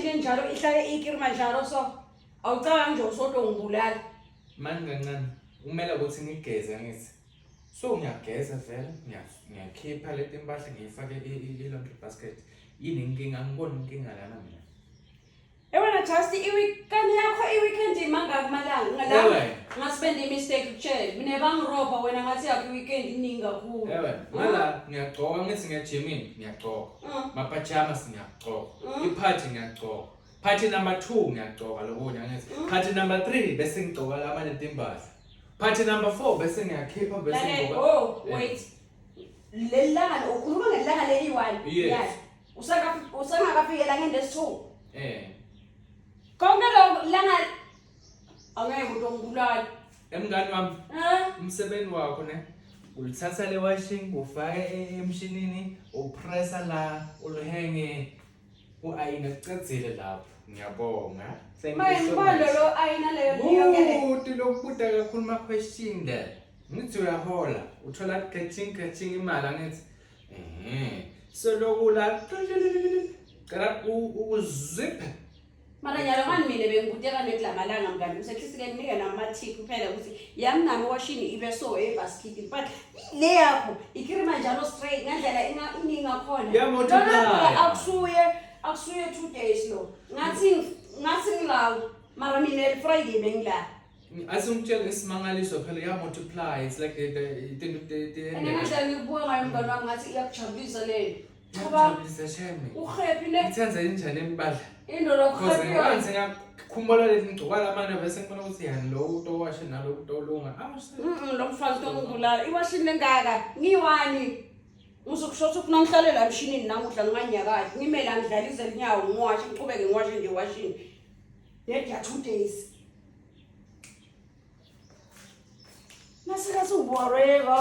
iwashini enjalo ihlale ikirima njalo so awucabanga nje usoto ngibulala manje kancane kumele ukuthi ngigeze ngithi so ngiyageza vele ngiyakhipha leti impahla ngiyifake i-laundry basket yini inkinga ngibona inkinga lana mina wena just i-weekend imangaki malanga ngala ngaspend i-mistake utshele mina bangiroba wena ngathi yakho i-weekend iningi kakhulu ngala ngiyagcoka ngithi ngiyajimini ngiyagcoka mapajama ngiyagcoka iphathi ngiyagcoka party number 2 ngiyagcoka lokunya ngithi party number 3 bese ngigcoka lamanye timbala party number 4 bese ngiyakhipha bese ngigcoka wait lelanga ukhuluma ngelanga leli-1 yes usangakafikela ngende-2 konke lo langa angeke ukuthi ngibulala emngani wami umsebenzi wakho ne ulithatha le washing ufake emshinini upressa la ulhenge uayina kucedzile lapho ngiyabonga lo ayina leyo uthi lokubuda kakhulu ma question there ngithi uyahola uthola catching imali angithi so lokula kara uzip mara nyalo ngani mina bengikuteka nekulamalanga mngani usekhisike kunike namathiki kuphela ukuthi yami nami washini ibe so ebasket but le yakho ikirima njalo straight ngendlela iningi akhona akusuye 2 days lo ngathi ngilawo mara mina Friday bengila asungitshela isimangaliso phela ya multiply it's like the ngendlela ngibuka ngayo mngani wami ngathi iyakujabulisa leyo ngiyabulisa shame ukhephi le ngithenza injani embala indolo khephi manje ngiyakhumbula lezi ngigcoka lamanje bese ngibona ukuthi yani lo utowashe nalo utolunga lo mfana ngibulala iwashini lengaka ngiwani uzokushotha ukuna ngihlalela emshinini namuhla nginganyakazi ngimela ngidlalize inyawo ngiwashe ngiqhubeke ngiwashe nje washini yedya 2 days nasika suboreka